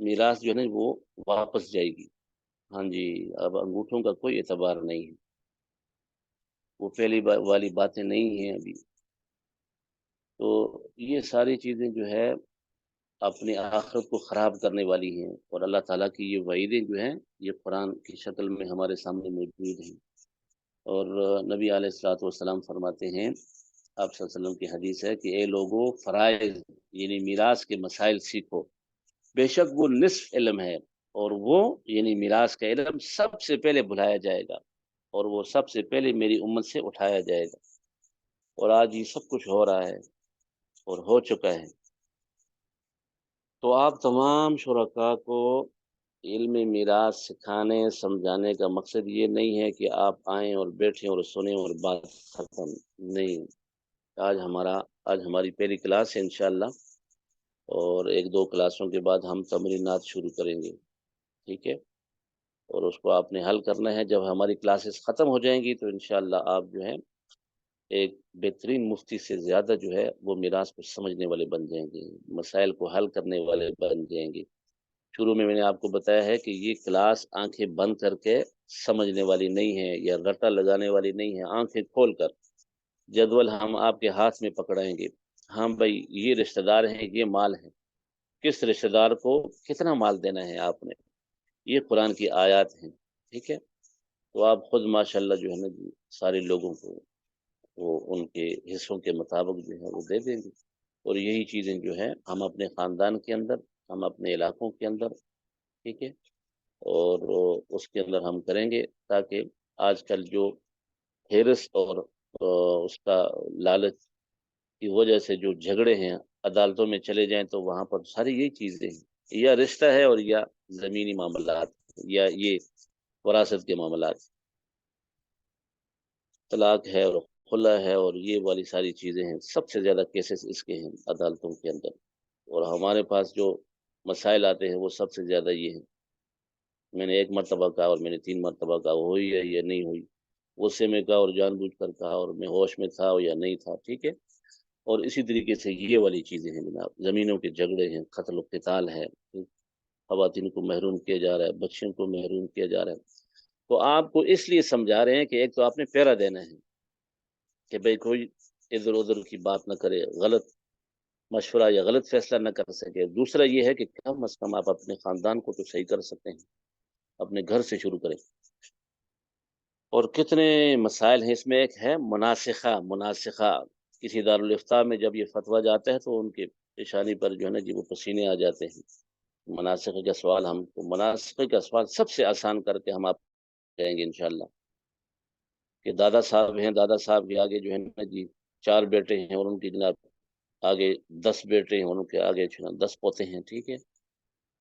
میراث جو ہے نا وہ واپس جائے گی. ہاں جی، اب انگوٹھوں کا کوئی اعتبار نہیں ہے، وہ پہلی والی باتیں نہیں ہیں ابھی. تو یہ ساری چیزیں جو ہے اپنی آخرت کو خراب کرنے والی ہیں، اور اللہ تعالیٰ کی یہ وعیدیں جو ہیں یہ قرآن کی شکل میں ہمارے سامنے موجود ہیں. اور نبی علیہ الصلوۃ والسلام فرماتے ہیں، آپ صلی اللہ علیہ وسلم کی حدیث ہے کہ اے لوگوں، فرائض یعنی میراث کے مسائل سیکھو، بے شک وہ نصف علم ہے، اور وہ یعنی میراث کا علم سب سے پہلے بھلایا جائے گا، اور وہ سب سے پہلے میری امت سے اٹھایا جائے گا. اور آج یہ سب کچھ ہو رہا ہے اور ہو چکا ہے. تو آپ تمام شرکاء کو علم میراث سکھانے سمجھانے کا مقصد یہ نہیں ہے کہ آپ آئیں اور بیٹھیں اور سنیں اور بات ختم نہیں. آج ہماری پہلی کلاس ہے انشاءاللہ، اور ایک دو کلاسوں کے بعد ہم تمرینات شروع کریں گے، ٹھیک ہے؟ اور اس کو آپ نے حل کرنا ہے. جب ہماری کلاسز ختم ہو جائیں گی تو انشاءاللہ آپ جو ہے ایک بہترین مفتی سے زیادہ جو ہے وہ میراث کو سمجھنے والے بن جائیں گے، مسائل کو حل کرنے والے بن جائیں گے. شروع میں نے آپ کو بتایا ہے کہ یہ کلاس آنکھیں بند کر کے سمجھنے والی نہیں ہے یا رٹا لگانے والی نہیں ہے. آنکھیں کھول کر جدول ہم آپ کے ہاتھ میں پکڑائیں گے. ہاں بھائی، یہ رشتہ دار ہیں، یہ مال ہے، کس رشتہ دار کو کتنا مال دینا ہے آپ نے، یہ قرآن کی آیات ہیں، ٹھیک ہے؟ تو آپ خود ماشاءاللہ جو ہے نا جی سارے لوگوں کو وہ ان کے حصوں کے مطابق جو ہے وہ دے دیں گے. اور یہی چیزیں جو ہے ہم اپنے خاندان کے اندر، ہم اپنے علاقوں کے اندر، ٹھیک ہے، اور اس کے اندر ہم کریں گے، تاکہ آج کل جو ہیرس اور اس کا لالچ کی وجہ سے جو جھگڑے ہیں عدالتوں میں چلے جائیں تو وہاں پر ساری یہی چیزیں ہیں، یا رشتہ ہے اور یا زمینی معاملات یا یہ وراثت کے معاملات، طلاق ہے اور خلا ہے اور یہ والی ساری چیزیں ہیں. سب سے زیادہ کیسز اس کے ہیں عدالتوں کے اندر، اور ہمارے پاس جو مسائل آتے ہیں وہ سب سے زیادہ یہ ہیں. میں نے ایک مرتبہ کہا اور میں نے 3 مرتبہ کہا، ہوئی ہے یا نہیں ہوئی، غصے میں کہا اور جان بوجھ کر کہا، اور میں ہوش میں تھا یا نہیں تھا، ٹھیک ہے. اور اسی طریقے سے یہ والی چیزیں ہیں جناب، زمینوں کے جھگڑے ہیں، قتل و قتال ہے، خواتین کو محروم کیا جا رہا ہے، بچوں کو محروم کیا جا رہا ہے. تو آپ کو اس لیے سمجھا رہے ہیں کہ ایک تو آپ نے پیرا دینا ہے کہ بھئی کوئی ادھر ادھر کی بات نہ کرے، غلط مشورہ یا غلط فیصلہ نہ کر سکے. دوسرا یہ ہے کہ کم از کم آپ اپنے خاندان کو تو صحیح کر سکتے ہیں، اپنے گھر سے شروع کریں. اور کتنے مسائل ہیں اس میں. ایک ہے مناسخہ. کسی دارالفتہ میں جب یہ فتویٰ جاتا ہے تو ان کے پیشانی پر جو ہے نا جی وہ پسینے آ جاتے ہیں. مناسخہ کا سوال مناسخہ کا سوال سب سے آسان کر کے ہم آپ کہیں گے انشاءاللہ، کہ دادا صاحب ہیں، دادا صاحب کے آگے جو ہے نا جی 4 بیٹے ہیں، اور ان کی جناب آگے 10 بیٹے ہیں، اور ان کے آگے 10 پوتے ہیں، ٹھیک ہے.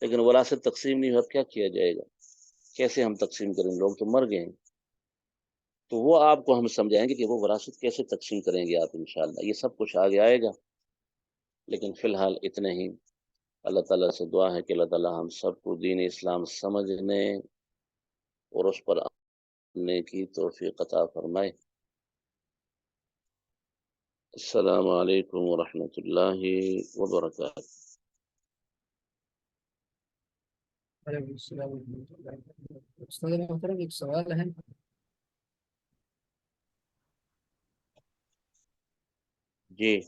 لیکن وراثت تقسیم نہیں ہو، کیا کیا جائے گا، کیسے ہم تقسیم کریں، لوگ تو مر گئے ہیں. تو وہ آپ کو ہم سمجھائیں گے کہ وہ وراثت کیسے تقسیم کریں گے آپ انشاءاللہ. یہ سب کچھ آگے آئے گا، لیکن فی الحال اتنے ہی. اللہ تعالیٰ سے دعا ہے کہ اللہ تعالیٰ ہم سب کو دین اسلام سمجھنے اور اس پر عمل کی توفیق عطا فرمائے. السلام علیکم ورحمۃ اللہ وبرکاتہ. وعلیکم السلام ورحمۃ اللہ وبرکاتہ. استاد محترم، ایک سوال ہے. جی،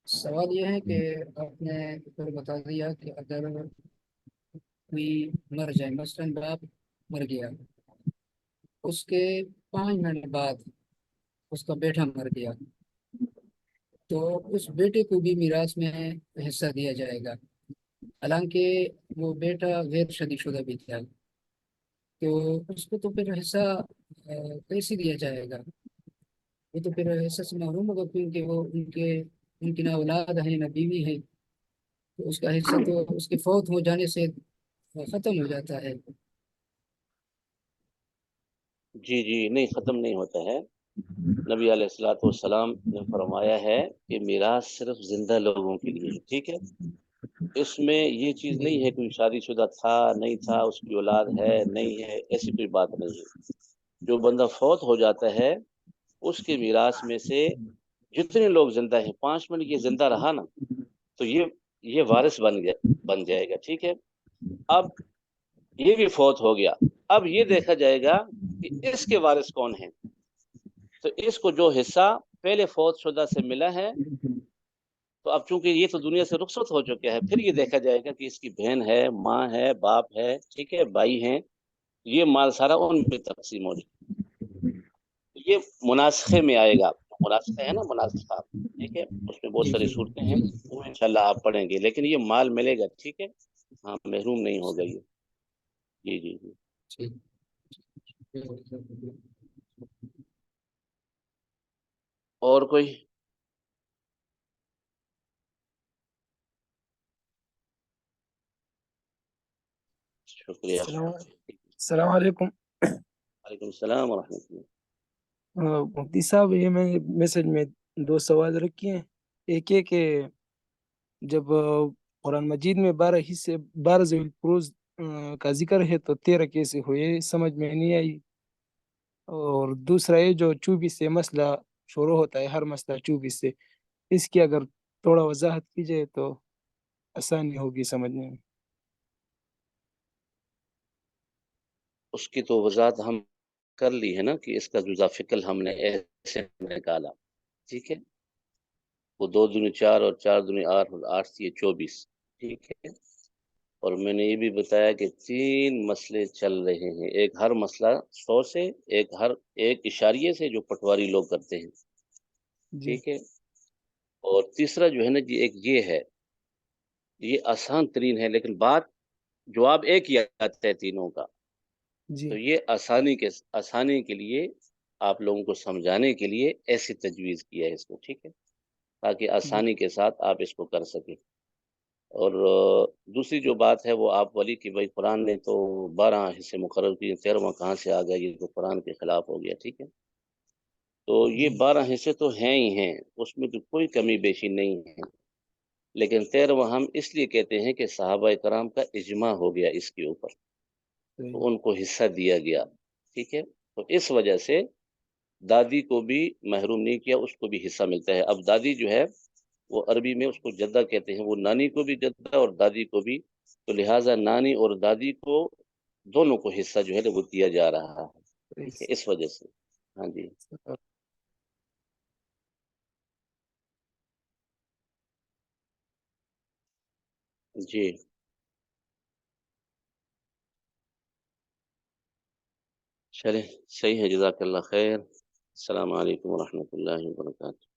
سوال یہ ہے کہ آپ نے اوپر بتا دیا کہ اگر کوئی مر جائے، مثلاً باپ مر گیا، اس کے 5 منٹ بعد اس کا بیٹا مر گیا، تو اس بیٹے کو بھی میراث میں حصہ دیا جائے گا، حالانکہ وہ بیٹا غیر شادی شدہ بھی تھا. تو اس کو تو پھر حصہ کیسے دیا جائے گا؟ وہ تو پھر حصہ سے محروم ہوگا، کیونکہ وہ ان کی نہ اولاد ہے نہ بیوی ہے. تو اس کا حصہ تو اس کے فوت ہو جانے سے ختم ہو جاتا ہے. جی جی، نہیں ختم نہیں ہوتا ہے. نبی علیہ الصلوۃ والسلام نے فرمایا ہے کہ میراث صرف زندہ لوگوں کے لیے ہے، ٹھیک ہے. اس میں یہ چیز نہیں ہے کوئی شادی شدہ تھا نہیں تھا، اس کی اولاد ہے نہیں ہے، ایسی کوئی بات نہیں ہے. جو بندہ فوت ہو جاتا ہے اس کے میراث میں سے جتنے لوگ زندہ ہیں، 5 منٹ یہ زندہ رہا نا، تو یہ یہ وارث بن جائے گا، ٹھیک ہے. اب یہ بھی فوت ہو گیا، اب یہ دیکھا جائے گا کہ اس کے وارث کون ہیں. تو اس کو جو حصہ پہلے فوت شدہ سے ملا ہے، تو اب چونکہ یہ تو دنیا سے رخصت ہو چکا ہے، پھر یہ دیکھا جائے گا کہ اس کی بہن ہے، ماں ہے، باپ ہے، ٹھیک ہے، بھائی ہیں، یہ مال سارا ان میں تقسیم ہو جائے. یہ مناسخے میں آئے گا. مناسخہ ہے نا، مناسخہ، ٹھیک ہے، اس میں بہت جی ساری جی صورتیں ہیں، وہ انشاءاللہ آپ پڑھیں گے، لیکن یہ مال ملے گا، ٹھیک ہے. ہاں، محروم نہیں ہوگا یہ. جی جی جی. ٹھیک. اور کوئی؟ شکریہ. السلام علیکم. وعلیکم السلام ورحمۃ اللہ. مفتی صاحب، یہ میں میسج میں 2 سوال رکھے ہیں. ایک ہے کہ جب قرآن مجید میں 12 حصے 12 ذوی الفروز کا ذکر ہے تو 13 کیسے ہوئے، سمجھ میں نہیں آئی. اور دوسرا یہ جو 24 سے مسئلہ شروع ہوتا ہے، ہر مسئلہ 24 سے، اس کی اگر تھوڑا وضاحت کی جائے تو آسانی ہوگی سمجھنے میں. اس کی تو وضاحت ہم کر لی ہے نا، کہ اس کا جزا فکل ہم نے ایسے نکالا، ٹھیک ہے. وہ 2 دنی 4 اور 4 دنی 8 اور 8 سے 24، ٹھیک ہے. اور میں نے یہ بھی بتایا کہ 3 مسئلے چل رہے ہیں. ایک ہر مسئلہ 100 سے، ایک اشاریے سے جو پٹواری لوگ کرتے ہیں، جی ٹھیک ہے. اور تیسرا جو ہے نا جی، ایک یہ ہے، یہ آسان ترین ہے، لیکن جواب ایک ہی آتا ہے تینوں کا. جی تو یہ آسانی کے لیے آپ لوگوں کو سمجھانے کے لیے ایسی تجویز کیا ہے اس کو، ٹھیک ہے، تاکہ جی آسانی کے ساتھ آپ اس کو کر سکیں. اور دوسری جو بات ہے وہ آپ والی کہ بھائی قرآن نے تو 12 حصے مقرر کیے، 13واں کہاں سے آ گیا، یہ تو قرآن کے خلاف ہو گیا، ٹھیک ہے. تو یہ جی 12 حصے تو ہیں ہی ہیں، اس میں تو کوئی کمی بیشی نہیں ہے، لیکن 13واں ہم اس لیے کہتے ہیں کہ صحابہ کرام کا اجماع ہو گیا اس کے اوپر، صحیح. تو ان کو حصہ دیا گیا، ٹھیک ہے. تو اس وجہ سے دادی کو بھی محروم نہیں کیا، اس کو بھی حصہ ملتا ہے. اب دادی جو ہے وہ عربی میں اس کو جدہ کہتے ہیں، وہ نانی کو بھی جدہ اور دادی کو بھی، تو لہٰذا نانی اور دادی کو دونوں کو حصہ جو ہے وہ دیا جا رہا ہے، ٹھیک ہے، اس وجہ سے. ہاں جی. جی چلیں، صحیح ہے، جزاک اللہ خیر. السلام علیکم ورحمۃ اللہ وبرکاتہ.